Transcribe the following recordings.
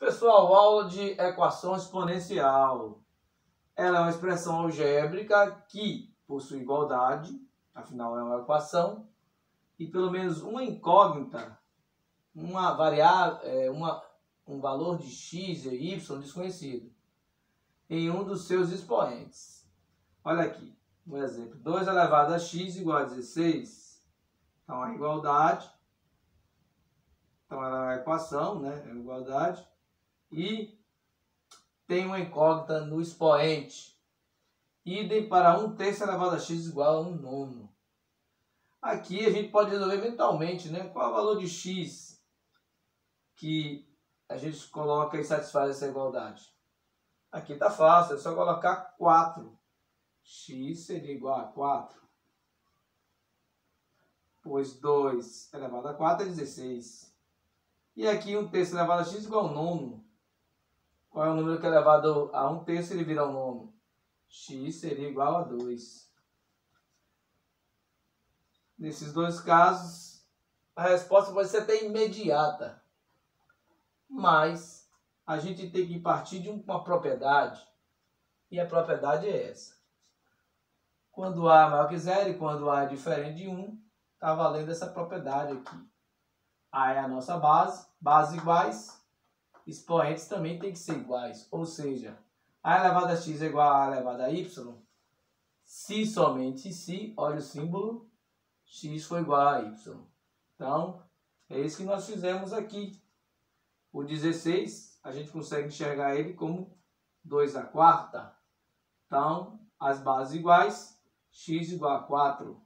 Pessoal, aula de equação exponencial. Ela é uma expressão algébrica que possui igualdade, afinal é uma equação, e pelo menos uma incógnita, uma variável, um valor de x e y desconhecido, em um dos seus expoentes. Olha aqui, um exemplo. 2 elevado a x igual a 16. Então, a igualdade. Então, ela é uma equação, né? É uma igualdade. E tem uma incógnita no expoente. Idem para 1/3 elevado a x igual a 1/9. Aqui a gente pode resolver mentalmente, né? Qual é o valor de x que a gente coloca e satisfaz essa igualdade? Aqui está fácil, é só colocar 4. X seria igual a 4. Pois 2 elevado a 4 é 16. E aqui 1/3 elevado a x igual a 9. Qual é o número que é elevado a 1/3 e ele vira 9? X seria igual a 2. Nesses dois casos, a resposta pode ser até imediata. Mas a gente tem que partir de uma propriedade. E a propriedade é essa. Quando A é maior que 0 e quando A é diferente de 1, está valendo essa propriedade aqui. A é a nossa base, bases iguais, expoentes também tem que ser iguais. Ou seja, A elevado a x é igual a A elevado a y. Se somente se, olha o símbolo, x foi igual a y. Então, é isso que nós fizemos aqui. O 16, a gente consegue enxergar ele como 2/4. Então, as bases iguais, x igual a 4.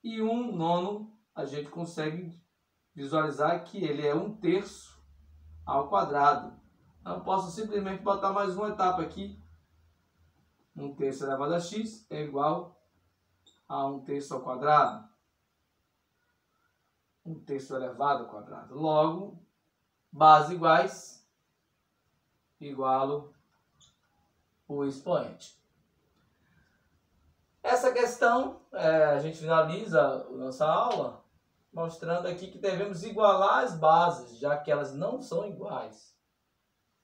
E 1/9, a gente consegue visualizar que ele é 1/3 ao quadrado. Então, eu posso simplesmente botar mais uma etapa aqui. 1/3 elevado a x é igual a 1/3 ao quadrado. 1/3 elevado ao quadrado. Logo, bases iguais igualo o expoente. Essa questão, a gente finaliza a nossa aula mostrando aqui que devemos igualar as bases, já que elas não são iguais.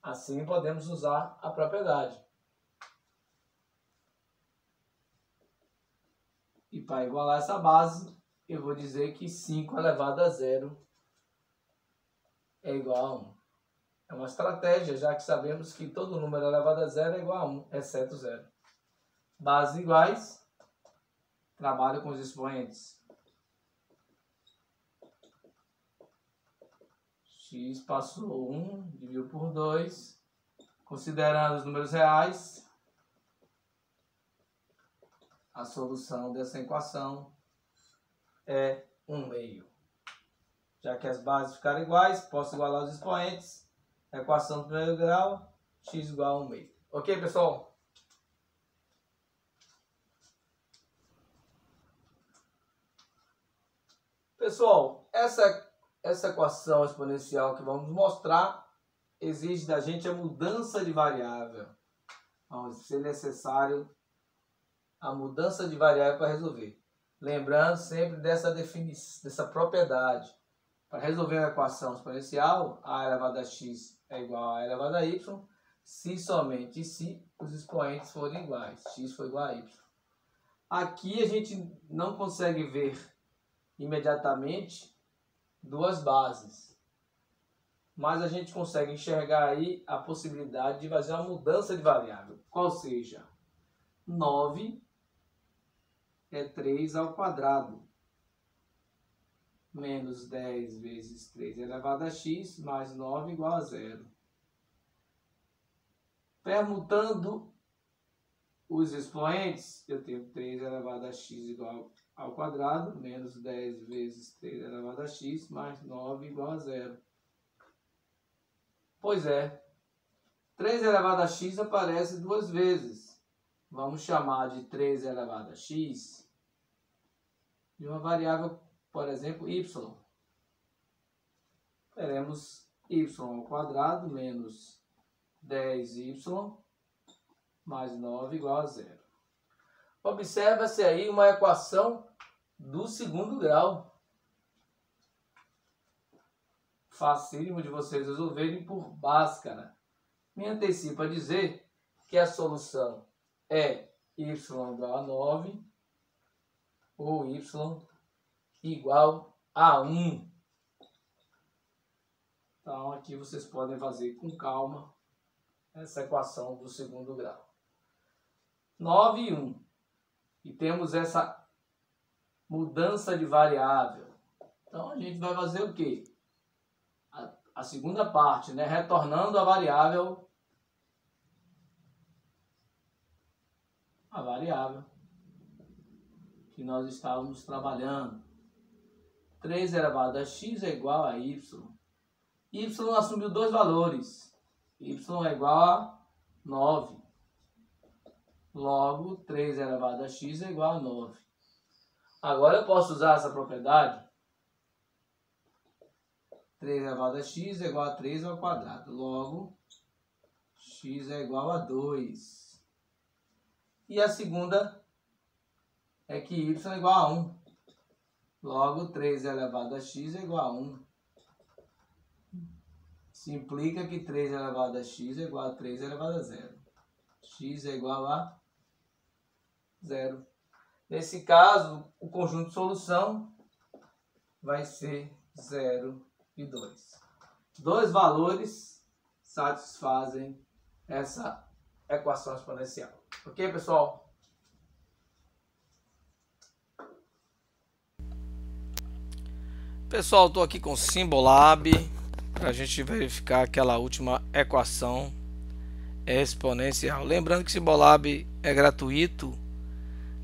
Assim podemos usar a propriedade. E para igualar essa base, eu vou dizer que 5 elevado a 0 é igual a 1. É uma estratégia, já que sabemos que todo número elevado a 0 é igual a 1, exceto 0. Bases iguais, trabalho com os expoentes. X passou 1, dividiu por 2. Considerando os números reais, a solução dessa equação é 1/2. Já que as bases ficaram iguais, posso igualar os expoentes. Equação do primeiro grau, x igual a 1/2. Ok, pessoal? Pessoal, essa equação exponencial que vamos mostrar exige da gente a mudança de variável. Vai ser necessário a mudança de variável para resolver. Lembrando sempre dessa propriedade. Para resolver uma equação exponencial, a elevado a x é igual a A elevado a y, se somente se os expoentes forem iguais. X for igual a y. Aqui a gente não consegue ver imediatamente duas bases. Mas a gente consegue enxergar aí a possibilidade de fazer uma mudança de variável. Qual seja, 9 é 3 ao quadrado. Menos 10 vezes 3 elevado a x, mais 9 igual a 0. Permutando os expoentes, eu tenho 3 elevado a x igual ao quadrado, menos 10 vezes 3 elevado a x, mais 9 igual a 0. Pois é, 3 elevado a x aparece duas vezes. Vamos chamar de 3 elevado a x de uma variável, por exemplo, y. Teremos y ao quadrado menos 10y mais 9 igual a 0. Observa-se aí uma equação do segundo grau. facílimo de vocês resolverem por Bhaskara. Me antecipo a dizer que a solução é y igual a 9 ou y igual a 1. Então aqui vocês podem fazer com calma essa equação do segundo grau. 9 e 1. E temos essa mudança de variável. Então a gente vai fazer o quê? A segunda parte, né? Retornando a variável que nós estávamos trabalhando. 3 elevado a x é igual a y. Y assumiu dois valores. Y é igual a 9. Logo, 3 elevado a x é igual a 9. Agora eu posso usar essa propriedade. 3 elevado a x é igual a 3 ao quadrado. Logo, x é igual a 2. E a segunda é que y é igual a 1. Logo, 3 elevado a x é igual a 1. Isso implica que 3 elevado a x é igual a 3 elevado a 0. X é igual a 0. Nesse caso, o conjunto de solução vai ser 0 e 2. Dois valores satisfazem essa equação exponencial. Ok, pessoal? Pessoal, estou aqui com o Symbolab para a gente verificar aquela última equação exponencial. Lembrando que Symbolab é gratuito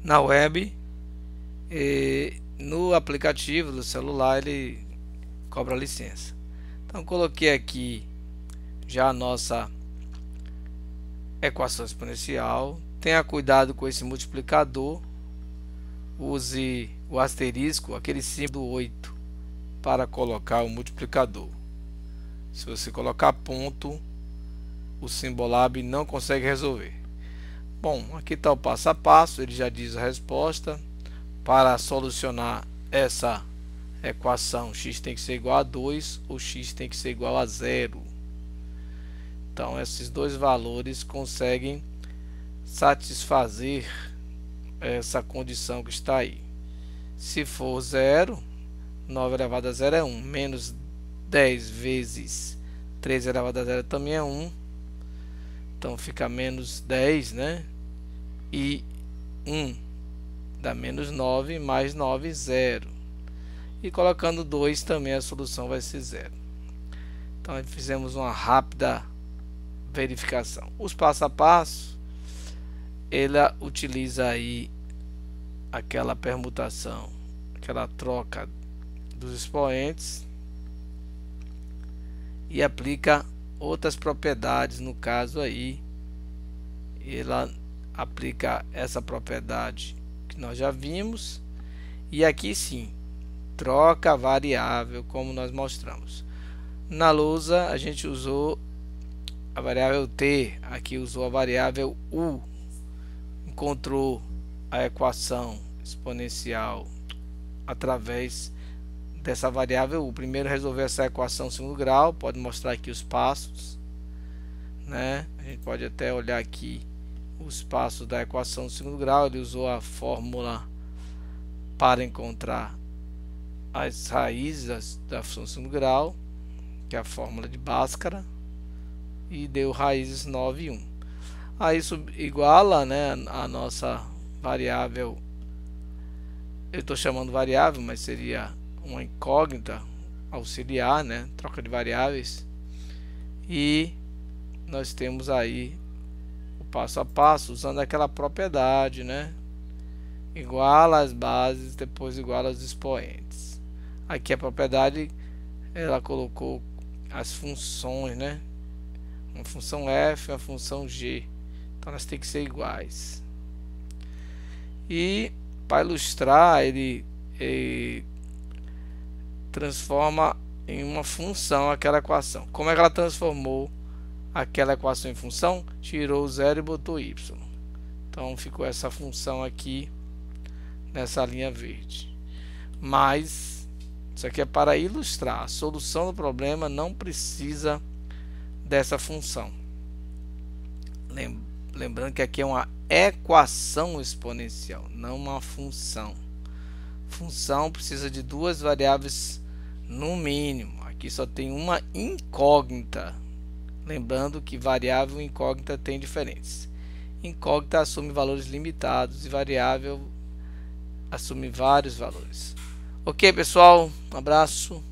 na web e no aplicativo do celular ele cobra licença. Então coloquei aqui já a nossa equação exponencial. Tenha cuidado com esse multiplicador. Use o asterisco, aquele símbolo do 8, para colocar o multiplicador. Se você colocar ponto, o Symbolab não consegue resolver. Bom, aqui está o passo a passo, ele já diz a resposta. Para solucionar essa equação, x tem que ser igual a 2 ou x tem que ser igual a 0. Então esses dois valores conseguem satisfazer essa condição que está aí. Se for 0, 9 elevado a 0 é 1, menos 10 vezes 3 elevado a 0 também é 1. Então fica menos 10, né? E 1 dá menos 9, mais 9, 0. E colocando 2 também a solução vai ser 0. Então fizemos uma rápida verificação. Os passo a passo, ele utiliza aí aquela permutação, aquela troca dos expoentes e aplica outras propriedades. No caso aí, ela aplica essa propriedade que nós já vimos, e aqui sim troca a variável como nós mostramos. Na lousa a gente usou a variável t, aqui usou a variável u, encontrou a equação exponencial através dessa variável u. Primeiro resolver essa equação segundo grau, pode mostrar aqui os passos, né? A gente pode até olhar aqui os passos da equação do segundo grau. Ele usou a fórmula para encontrar as raízes da função do segundo grau, que é a fórmula de Bhaskara, e deu raízes 9 e 1. Aí isso iguala, né, a nossa variável. Eu estou chamando variável, mas seria uma incógnita auxiliar, né, troca de variáveis. E nós temos aí o passo a passo usando aquela propriedade, né, iguala as bases, depois iguala os expoentes. Aqui a propriedade, ela colocou as funções, né, uma função f, uma função g, então elas têm que ser iguais. E para ilustrar, ele transforma em uma função aquela equação. Como é que ela transformou aquela equação em função? Tirou o 0 e botou y. Então ficou essa função aqui nessa linha verde. Mas Isso aqui é para ilustrar. A solução do problema não precisa dessa função. Lembrando que aqui é uma equação exponencial, não uma função. Função precisa de duas variáveis no mínimo. Aqui só tem uma incógnita. Lembrando que variável e incógnita tem diferenças. Incógnita assume valores limitados e variável assume vários valores. Ok, pessoal, um abraço.